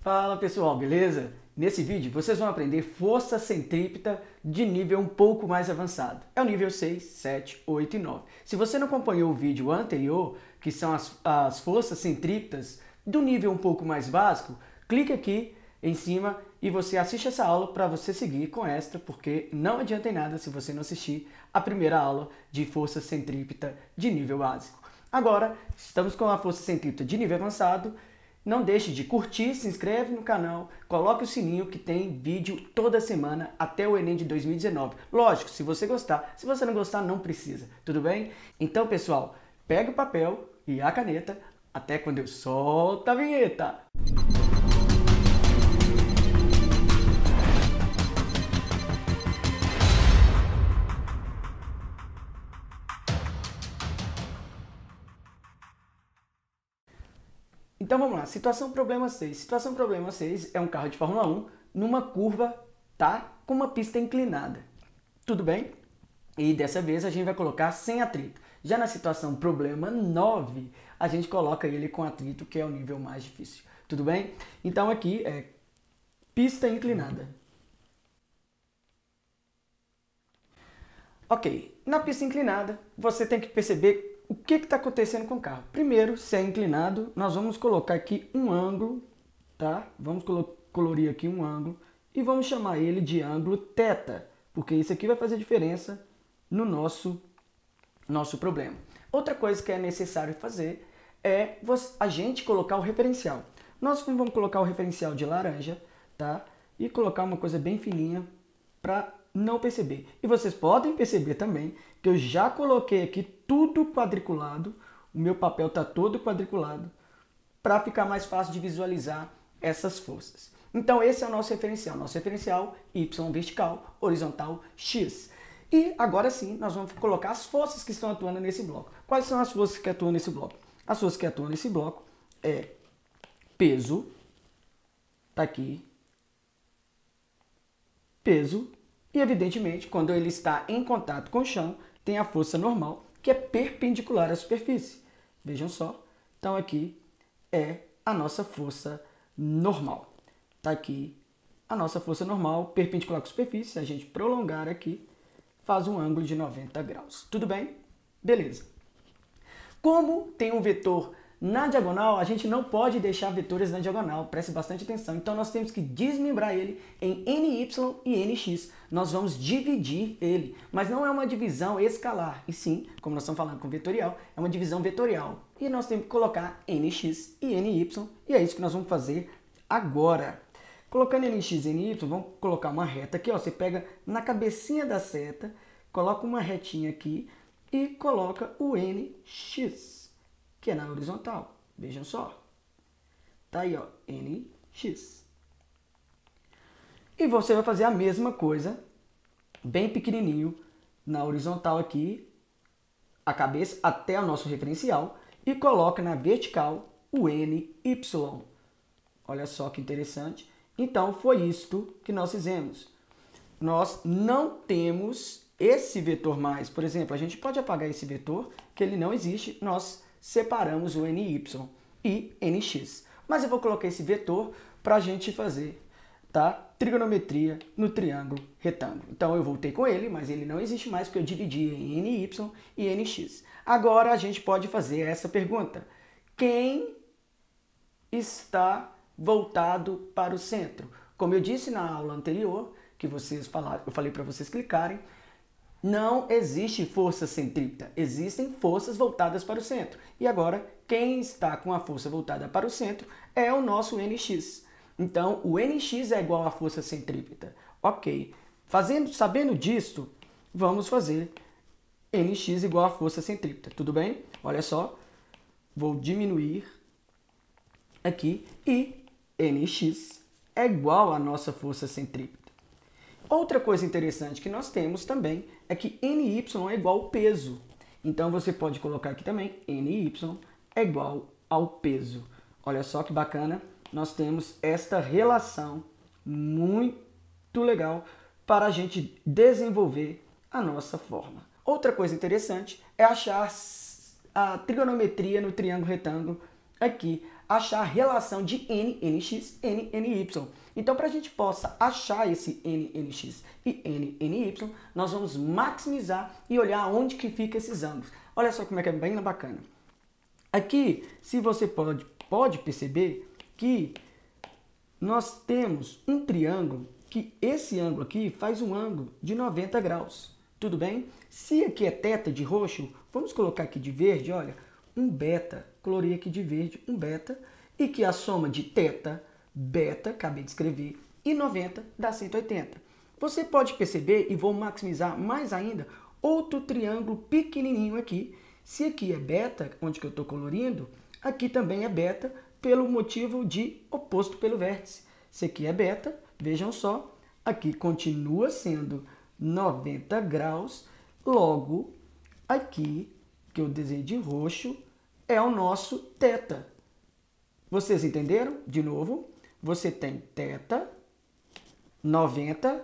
Fala pessoal, beleza? Nesse vídeo vocês vão aprender força centrípeta de nível um pouco mais avançado. É o nível 6, 7, 8 e 9. Se você não acompanhou o vídeo anterior, que são as forças centrípetas do nível um pouco mais básico, clique aqui em cima e você assiste essa aula para você seguir com esta, porque não adianta em nada se você não assistir a primeira aula de força centrípeta de nível básico. Agora, estamos com a força centrípeta de nível avançado. Não deixe de curtir, se inscreve no canal, coloque o sininho que tem vídeo toda semana até o Enem de 2019. Lógico, se você gostar. Se você não gostar, não precisa, tudo bem? Então, pessoal, pega o papel e a caneta até quando eu solto a vinheta. Então vamos lá, situação problema 6. Situação problema 6 é um carro de Fórmula 1 numa curva, tá? Com uma pista inclinada. Tudo bem? E dessa vez a gente vai colocar sem atrito. Já na situação problema 9, a gente coloca ele com atrito, que é o nível mais difícil. Tudo bem? Então aqui é pista inclinada. Ok, na pista inclinada você tem que perceber o que está acontecendo com o carro. Primeiro, se é inclinado, nós vamos colocar aqui um ângulo, tá? Vamos colorir aqui um ângulo e vamos chamar ele de ângulo θ, porque isso aqui vai fazer diferença no nosso problema. Outra coisa que é necessário fazer é a gente colocar o referencial. Nós vamos colocar o referencial de laranja, tá? E colocar uma coisa bem fininha para não perceber. E vocês podem perceber também que eu já coloquei aqui tudo quadriculado, o meu papel está todo quadriculado, para ficar mais fácil de visualizar essas forças. Então esse é o nosso referencial Y vertical, horizontal, X. E agora sim, nós vamos colocar as forças que estão atuando nesse bloco. Quais são as forças que atuam nesse bloco? As forças que atuam nesse bloco é peso, tá aqui, peso, e evidentemente, quando ele está em contato com o chão, tem a força normal, que é perpendicular à superfície. Vejam só, então aqui é a nossa força normal. Tá aqui a nossa força normal, perpendicular com a superfície. Se a gente prolongar aqui, faz um ângulo de 90 graus. Tudo bem? Beleza. Como tem um vetor na diagonal, a gente não pode deixar vetores na diagonal, preste bastante atenção. Então nós temos que desmembrar ele em NY e NX. Nós vamos dividir ele, mas não é uma divisão escalar, e sim, como nós estamos falando com vetorial, é uma divisão vetorial. E nós temos que colocar NX e NY, e é isso que nós vamos fazer agora. Colocando NX e NY, vamos colocar uma reta aqui, ó. Você pega na cabecinha da seta, coloca uma retinha aqui e coloca o NX. Que é na horizontal. Vejam só. Tá aí, ó, NX. E você vai fazer a mesma coisa, bem pequenininho, na horizontal aqui, a cabeça até o nosso referencial, e coloca na vertical o NY. Olha só que interessante. Então, foi isto que nós fizemos. Nós não temos esse vetor mais. Por exemplo, a gente pode apagar esse vetor, que ele não existe, nós separamos o NY e NX. Mas eu vou colocar esse vetor para a gente fazer, tá? Trigonometria no triângulo retângulo. Então eu voltei com ele, mas ele não existe mais porque eu dividi em NY e NX. Agora a gente pode fazer essa pergunta. Quem está voltado para o centro? Como eu disse na aula anterior, que vocês falaram, eu falei para vocês clicarem, não existe força centrípeta, existem forças voltadas para o centro. E agora, quem está com a força voltada para o centro é o nosso NX. Então, o NX é igual à força centrípeta. Ok, sabendo disso, vamos fazer NX igual à força centrípeta. Tudo bem? Olha só, vou diminuir aqui e NX é igual à nossa força centrípeta. Outra coisa interessante que nós temos também é que NY é igual ao peso. Então você pode colocar aqui também NY é igual ao peso. Olha só que bacana, nós temos esta relação muito legal para a gente desenvolver a nossa forma. Outra coisa interessante é achar a trigonometria no triângulo retângulo aqui. achar a relação de n, nx, n, ny. Então, para a gente possa achar esse n, nx e n, ny, nós vamos maximizar e olhar onde que fica esses ângulos. Olha só como é que é bem bacana. Aqui, se você pode perceber que nós temos um triângulo que esse ângulo aqui faz um ângulo de 90 graus. Tudo bem? Se aqui é θ de roxo, vamos colocar aqui de verde, olha, um beta. Colorei aqui de verde um beta. E que a soma de θ, beta, acabei de escrever, e 90 dá 180. Você pode perceber, e vou maximizar mais ainda, outro triângulo pequenininho aqui. Se aqui é beta, onde que eu estou colorindo, aqui também é beta, pelo motivo de oposto pelo vértice. Se aqui é beta, vejam só, aqui continua sendo 90 graus, logo aqui, que eu desenhei de roxo, é o nosso θ. Vocês entenderam? De novo, você tem θ, 90,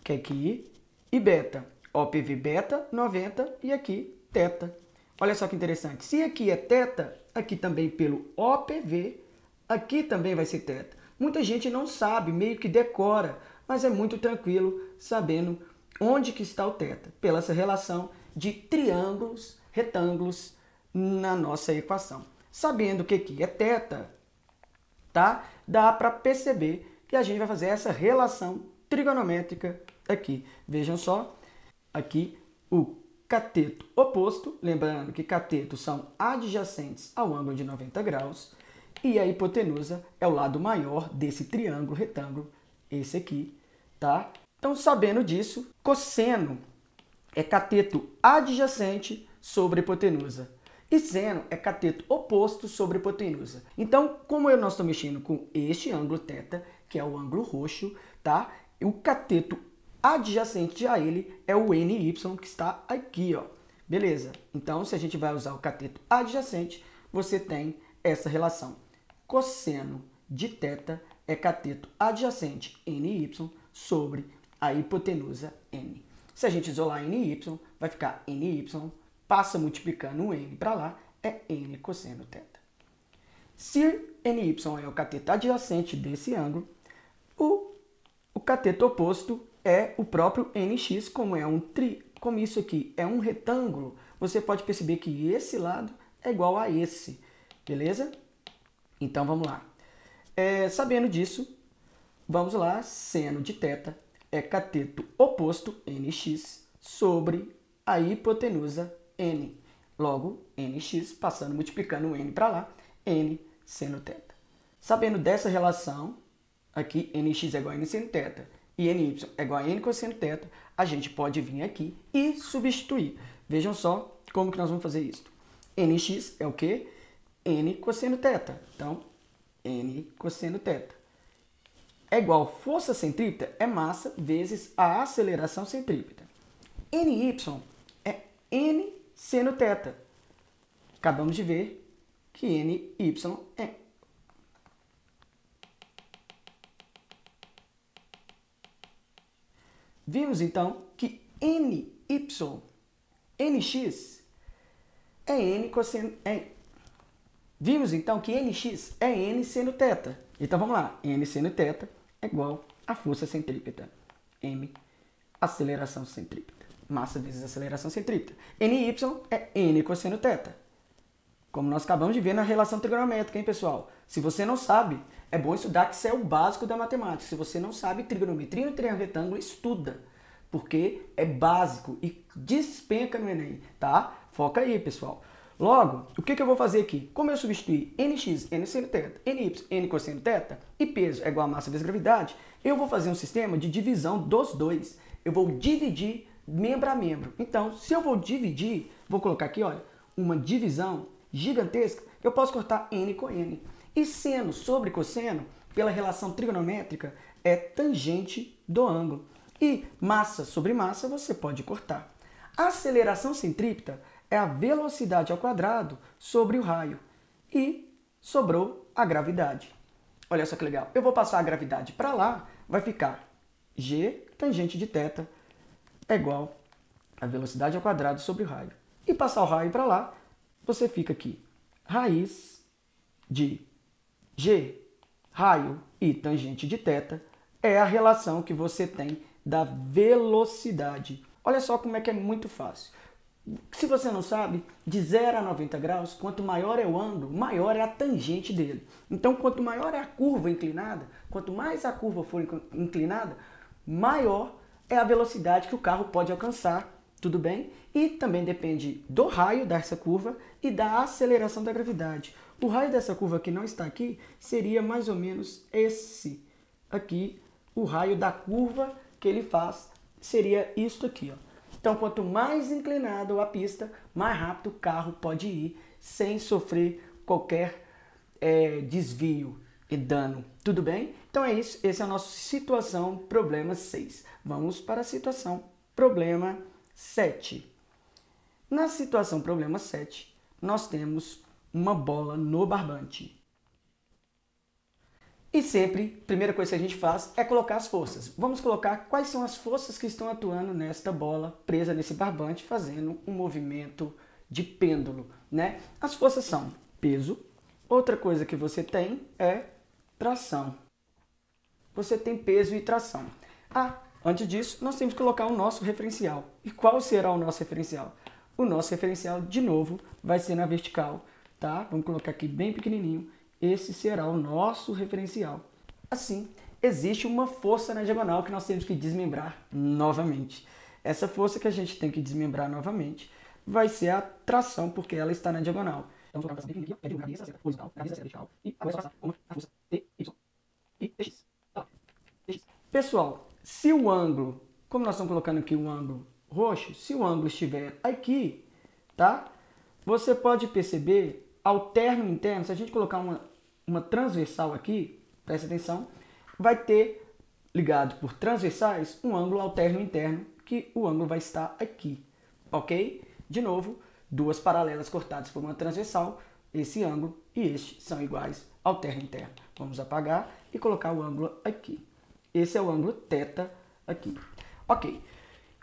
que é aqui, e beta. OPV beta, 90, e aqui θ. Olha só que interessante. Se aqui é θ, aqui também pelo OPV, aqui também vai ser θ. Muita gente não sabe, meio que decora, mas é muito tranquilo sabendo onde que está o θ, pela essa relação de triângulos, retângulos na nossa equação. Sabendo que aqui é θ, tá? Dá para perceber que a gente vai fazer essa relação trigonométrica aqui. Vejam só, aqui o cateto oposto, lembrando que catetos são adjacentes ao ângulo de 90 graus, e a hipotenusa é o lado maior desse triângulo retângulo, esse aqui, tá? Então, sabendo disso, cosseno é cateto adjacente sobre hipotenusa. E seno é cateto oposto sobre hipotenusa. Então, como nós estamos mexendo com este ângulo θ, que é o ângulo roxo, tá? O cateto adjacente a ele é o NY, que está aqui, ó. Beleza? Então, se a gente vai usar o cateto adjacente, você tem essa relação. Cosseno de θ é cateto adjacente NY sobre a hipotenusa N. Se a gente isolar NY, vai ficar NY, passa multiplicando o N para lá, é N cosseno θ. Se NY é o cateto adjacente desse ângulo, o cateto oposto é o próprio NX, como isso aqui é um retângulo, você pode perceber que esse lado é igual a esse, beleza? Então vamos lá. Sabendo disso, vamos lá, seno de θ é cateto oposto NX sobre a hipotenusa N. Logo, NX, passando, multiplicando o N para lá, N seno θ. Sabendo dessa relação, aqui NX é igual a N seno θ e NY é igual a N cosseno θ, a gente pode vir aqui e substituir. Vejam só como que nós vamos fazer isso. NX é o quê? N cosseno θ. Então, N cosseno θ é igual força centrípeta, é massa, vezes a aceleração centrípeta. NY é N seno θ. Acabamos de ver que NY é. Vimos então que NY, NX é N cosseno. Vimos então que NX é N seno θ. Então vamos lá, N seno θ é igual a força centrípeta, M, aceleração centrípeta, massa vezes aceleração centrípeta. NY é N cosseno θ. Como nós acabamos de ver na relação trigonométrica, hein, pessoal? Se você não sabe, é bom estudar, que isso é o básico da matemática. Se você não sabe trigonometria no triângulo retângulo, estuda, porque é básico e despenca no Enem, tá? Foca aí, pessoal. Logo, o que eu vou fazer aqui? Como eu substituir NX, N seno θ, NY, N cosseno θ, e peso é igual a massa vezes gravidade, eu vou fazer um sistema de divisão dos dois. Eu vou dividir membro a membro. Então, se eu vou dividir, vou colocar aqui, olha, uma divisão gigantesca, eu posso cortar N com N. E seno sobre cosseno, pela relação trigonométrica, é tangente do ângulo. E massa sobre massa você pode cortar. A aceleração centrípeta é a velocidade ao quadrado sobre o raio. E sobrou a gravidade. Olha só que legal. Eu vou passar a gravidade para lá, vai ficar G tangente de θ é igual a velocidade ao quadrado sobre o raio. E passar o raio para lá, você fica aqui. Raiz de G, raio e tangente de θ, é a relação que você tem da velocidade. Olha só como é que é muito fácil. Se você não sabe, de 0 a 90 graus, quanto maior é o ângulo, maior é a tangente dele. Então, quanto maior é a curva inclinada, quanto mais a curva for inclinada, maior é a velocidade que o carro pode alcançar, tudo bem? E também depende do raio dessa curva e da aceleração da gravidade. O raio dessa curva que não está aqui seria mais ou menos esse aqui, o raio da curva que ele faz seria isto aqui, ó. Então, quanto mais inclinado a pista, mais rápido o carro pode ir sem sofrer qualquer desvio e dano. Tudo bem? Então é isso. Esse é a nossa situação problema 6. Vamos para a situação problema 7. Na situação problema 7, nós temos uma bola no barbante. E sempre, a primeira coisa que a gente faz é colocar as forças. Vamos colocar quais são as forças que estão atuando nesta bola presa nesse barbante, fazendo um movimento de pêndulo, né? As forças são peso. Outra coisa que você tem é tração. Você tem peso e tração. Antes disso, nós temos que colocar o nosso referencial. E qual será o nosso referencial? O nosso referencial, de novo, vai ser na vertical, tá? Vamos colocar aqui bem pequenininho. Esse será o nosso referencial. Assim, existe uma força na diagonal que nós temos que desmembrar novamente. Essa força que a gente tem que desmembrar novamente vai ser a tração, porque ela está na diagonal. Então, vamos colocar aqui, é de radius a horizontal, radius a vertical, e agora é só passar uma a força T, Y e Tx. Pessoal, se o ângulo, como nós estamos colocando aqui um ângulo roxo, se o ângulo estiver aqui, tá? Você pode perceber ao término interno, se a gente colocar uma transversal aqui, presta atenção, vai ter ligado por transversais um ângulo ao término interno, que o ângulo vai estar aqui, ok? De novo, duas paralelas cortadas por uma transversal, esse ângulo e este são iguais ao término interno. Vamos apagar e colocar o ângulo aqui. Esse é o ângulo θ aqui. Ok.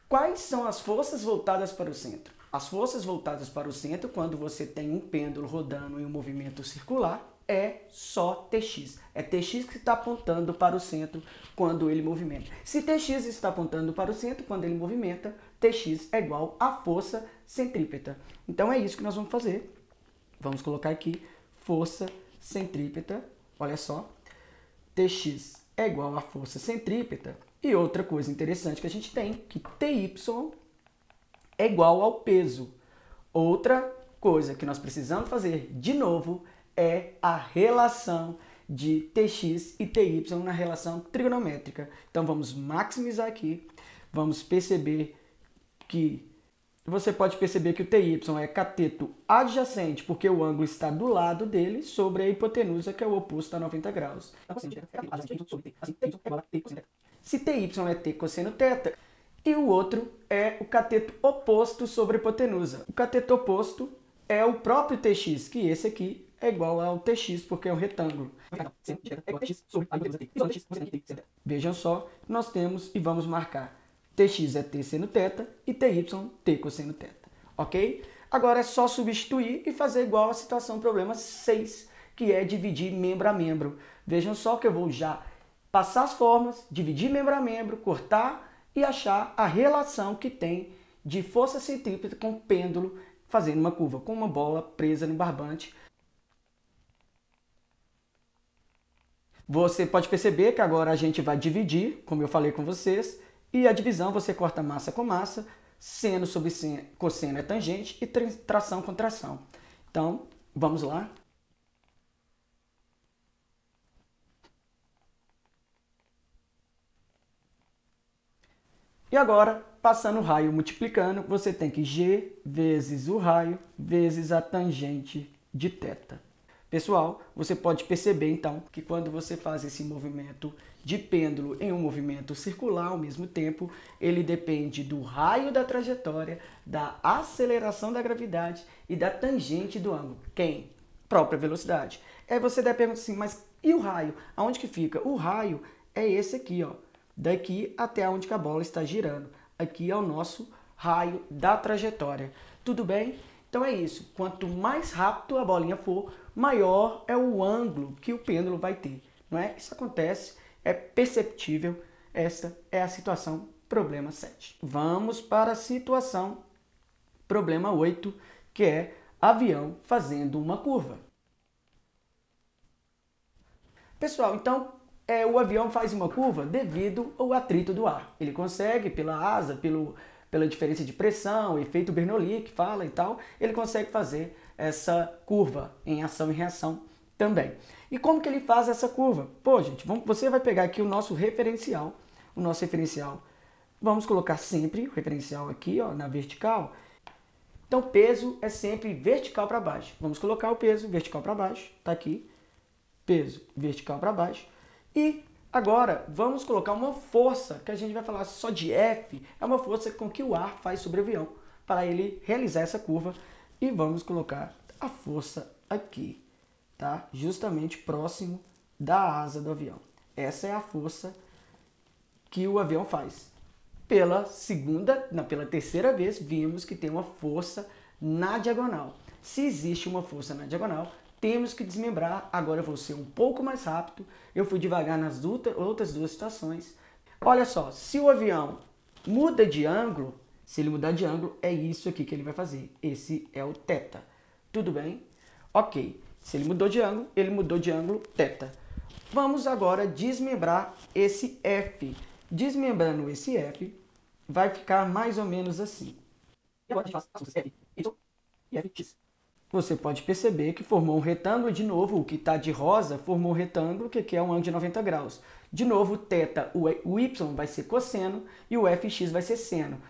Quais são as forças voltadas para o centro? As forças voltadas para o centro, quando você tem um pêndulo rodando em um movimento circular, é só Tx. É Tx que está apontando para o centro quando ele movimenta. Se Tx está apontando para o centro quando ele movimenta, Tx é igual à força centrípeta. Então é isso que nós vamos fazer. Vamos colocar aqui força centrípeta. Olha só. Tx é igual à força centrípeta. E outra coisa interessante que a gente tem, que Ty é igual ao peso. Outra coisa que nós precisamos fazer de novo é a relação de Tx e Ty na relação trigonométrica. Então vamos maximizar aqui, vamos perceber que você pode perceber que o Ty é cateto adjacente, porque o ângulo está do lado dele, sobre a hipotenusa, que é o oposto a 90 graus. Se Ty é t cosseno θ, e o outro é o cateto oposto sobre a hipotenusa. O cateto oposto é o próprio Tx, que esse aqui é igual ao Tx, porque é um retângulo. Vejam só, nós temos e vamos marcar Tx é t seno θ e Ty t cosseno θ. Ok? Agora é só substituir e fazer igual à situação problema 6, que é dividir membro a membro. Vejam só que eu vou já passar as formas, dividir membro a membro, cortar e achar a relação que tem de força centrípeta com pêndulo fazendo uma curva, com uma bola presa no barbante. Você pode perceber que agora a gente vai dividir, como eu falei com vocês, e a divisão você corta massa com massa, seno sobre seno, cosseno é tangente e tração com tração. Então, vamos lá. E agora, passando o raio multiplicando, você tem que G vezes o raio vezes a tangente de θ. Pessoal, você pode perceber então que quando você faz esse movimento de pêndulo em um movimento circular ao mesmo tempo, ele depende do raio da trajetória, da aceleração da gravidade e da tangente do ângulo. Quem? Própria velocidade. Aí você deve perguntar assim, mas e o raio? Aonde que fica? O raio é esse aqui, ó. Daqui até onde que a bola está girando. Aqui é o nosso raio da trajetória. Tudo bem? Então é isso, quanto mais rápido a bolinha for, maior é o ângulo que o pêndulo vai ter, não é? Isso acontece, é perceptível, essa é a situação problema 7. Vamos para a situação problema 8, que é avião fazendo uma curva. Pessoal, então o avião faz uma curva devido ao atrito do ar. Ele consegue, pela asa, pela diferença de pressão, efeito Bernoulli que fala e tal, ele consegue fazer essa curva em ação e reação também. E como que ele faz essa curva? Pô, gente, você vai pegar aqui o nosso referencial. Vamos colocar sempre o referencial aqui, ó, na vertical. Então, peso é sempre vertical para baixo. Vamos colocar o peso vertical para baixo, tá aqui. Peso vertical para baixo. E agora vamos colocar uma força, que a gente vai falar só de F, é uma força com que o ar faz sobre o avião, para ele realizar essa curva. E vamos colocar a força aqui, tá? Justamente próximo da asa do avião. Essa é a força que o avião faz. Pela terceira vez, vimos que tem uma força na diagonal. Se existe uma força na diagonal, temos que desmembrar. Agora eu vou ser um pouco mais rápido. Eu fui devagar nas outras duas situações. Olha só, se o avião muda de ângulo, se ele mudar de ângulo, é isso aqui que ele vai fazer. Esse é o θ. Tudo bem? Ok. Se ele mudou de ângulo, θ. Vamos agora desmembrar esse F. Desmembrando esse F, vai ficar mais ou menos assim. E agora a gente faz as forças F, Y e Fx. Você pode perceber que formou um retângulo de novo, o que está de rosa formou um retângulo que é um ângulo de 90 graus. De novo, θ, o Y vai ser cosseno e o Fx vai ser seno.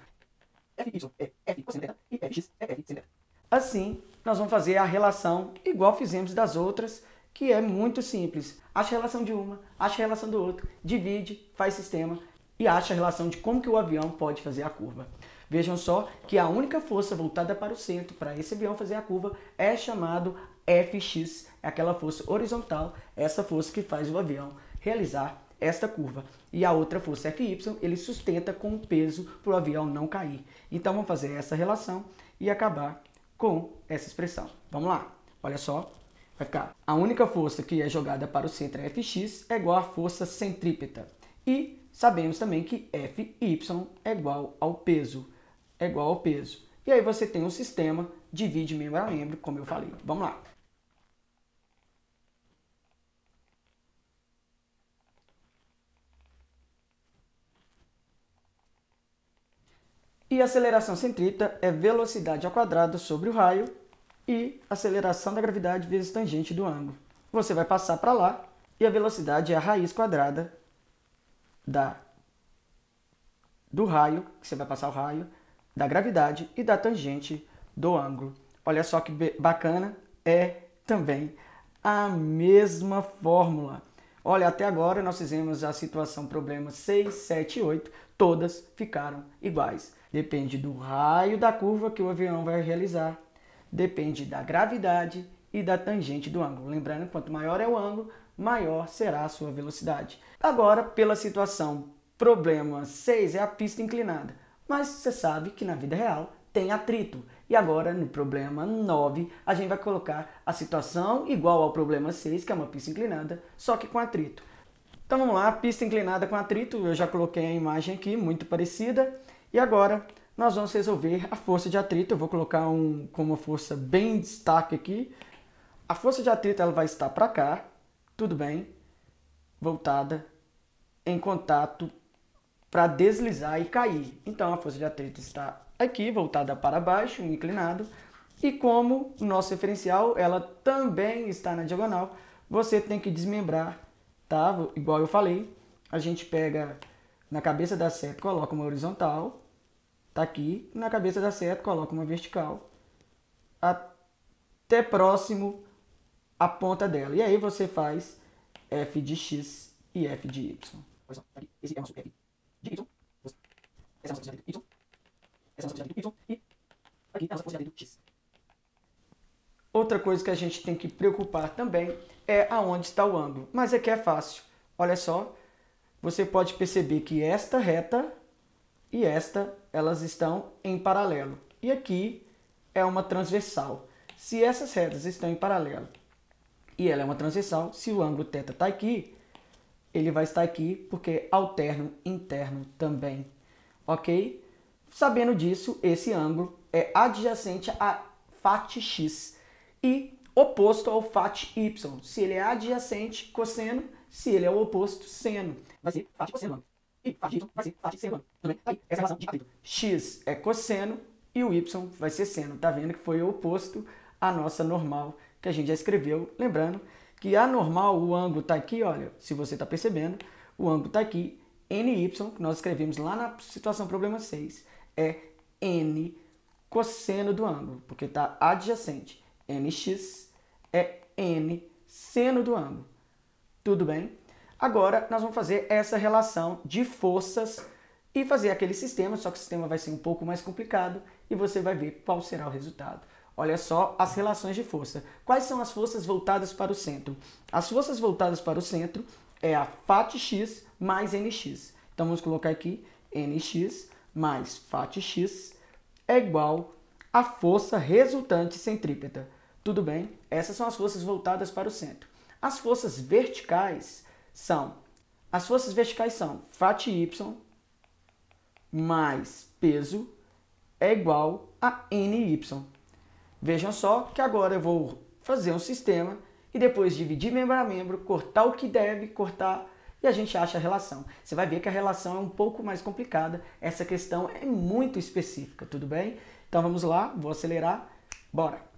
Fy é F cosseno θ e Fx é F seno θ. Assim, nós vamos fazer a relação igual fizemos das outras, que é muito simples. Acha a relação de uma, acha a relação do outro, divide, faz sistema e acha a relação de como que o avião pode fazer a curva. Vejam só que a única força voltada para o centro para esse avião fazer a curva é chamado Fx, é aquela força horizontal, essa força que faz o avião realizar esta curva. E a outra força Fy, ele sustenta com o peso para o avião não cair. Então vamos fazer essa relação e acabar com essa expressão. Vamos lá, olha só. Vai ficar, a única força que é jogada para o centro é Fx, é igual à força centrípeta. E sabemos também que Fy é igual ao peso. E aí você tem um sistema, divide membro a membro, como eu falei. Vamos lá. E a aceleração centrípeta é velocidade ao quadrado sobre o raio e aceleração da gravidade vezes tangente do ângulo. Você vai passar para lá e a velocidade é a raiz quadrada do raio, que você vai passar o raio, da gravidade e da tangente do ângulo. Olha só que bacana, é também a mesma fórmula. Olha, até agora nós fizemos a situação problema 6, 7 e 8, todas ficaram iguais. Depende do raio da curva que o avião vai realizar, depende da gravidade e da tangente do ângulo. Lembrando, quanto maior é o ângulo, maior será a sua velocidade. Agora, pela situação problema 6 é a pista inclinada, mas você sabe que na vida real tem atrito. E agora, no problema 9, a gente vai colocar a situação igual ao problema 6, que é uma pista inclinada, só que com atrito. Então vamos lá, pista inclinada com atrito, eu já coloquei a imagem aqui, muito parecida. E agora nós vamos resolver a força de atrito. Eu vou colocar com uma força bem destaque aqui. A força de atrito ela vai estar para cá, tudo bem, voltada em contato para deslizar e cair. Então a força de atrito está aqui, voltada para baixo, inclinado. E como o nosso referencial ela também está na diagonal, você tem que desmembrar, tá? Igual eu falei, a gente pega na cabeça da seta, coloca uma horizontal, tá aqui, na cabeça da seta coloca uma vertical, até próximo à ponta dela. E aí você faz f de x e f de y. Esse é o nosso f de y, essa é a nossa força de y, essa é a nossa força de y, e aqui é a nossa força de x. Outra coisa que a gente tem que preocupar também é aonde está o ângulo. Mas aqui é fácil. Olha só, você pode perceber que esta reta e esta, elas estão em paralelo. E aqui é uma transversal. Se essas retas estão em paralelo e ela é uma transversal, se o ângulo θ está aqui, ele vai estar aqui porque alterno interno também, ok? Sabendo disso, esse ângulo é adjacente a φ x e oposto ao φ y. Se ele é adjacente, cosseno, se ele é o oposto, seno. Vai ser φ cosseno. E φ y vai ser φ seno. Tudo bem? Aí, essa relação de atrito. X é cosseno e o y vai ser seno. Tá vendo que foi o oposto à nossa normal que a gente já escreveu. Lembrando que a normal, o ângulo está aqui, olha, se você está percebendo, o ângulo está aqui, NY, que nós escrevemos lá na situação problema 6, é N cosseno do ângulo, porque está adjacente. NX é N seno do ângulo. Tudo bem? Agora, nós vamos fazer essa relação de forças e fazer aquele sistema, só que o sistema vai ser um pouco mais complicado e você vai ver qual será o resultado. Olha só as relações de força. Quais são as forças voltadas para o centro? As forças voltadas para o centro é a φx mais nx. Então, vamos colocar aqui nx mais φx é igual à força resultante centrípeta. Tudo bem? Essas são as forças voltadas para o centro. As forças verticais são φy mais peso é igual a ny. Vejam só que agora eu vou fazer um sistema e depois dividir membro a membro, cortar o que deve cortar e a gente acha a relação. Você vai ver que a relação é um pouco mais complicada, essa questão é muito específica, tudo bem? Então vamos lá, vou acelerar, bora!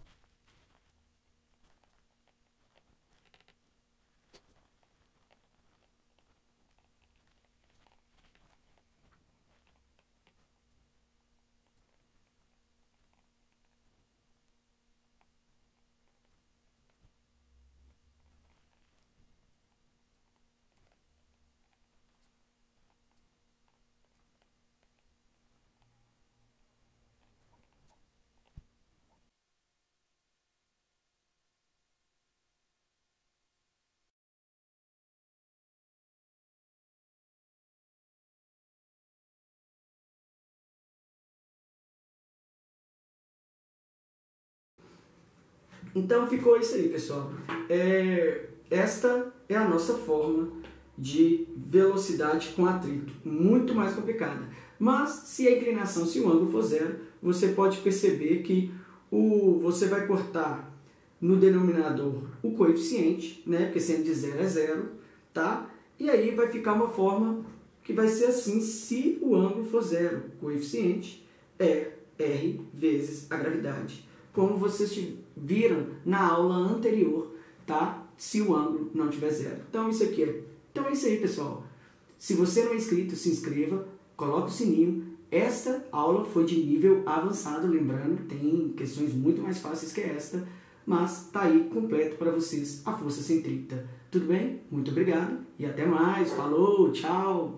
Então ficou isso aí, pessoal. Esta é a nossa forma de velocidade com atrito, muito mais complicada. Mas se a inclinação, se o ângulo for zero, você pode perceber que você vai cortar no denominador o coeficiente, né? Porque sendo de 0 é 0, tá? E aí vai ficar uma forma que vai ser assim, se o ângulo for zero. O coeficiente é R vezes a gravidade. Como vocês viram na aula anterior, tá? Se o ângulo não tiver zero. Então isso aqui é. Então é isso aí, pessoal. Se você não é inscrito, se inscreva, coloque o sininho. Esta aula foi de nível avançado, lembrando, tem questões muito mais fáceis que esta, mas tá aí completo para vocês a força centrípeta. Tudo bem? Muito obrigado e até mais. Falou, tchau!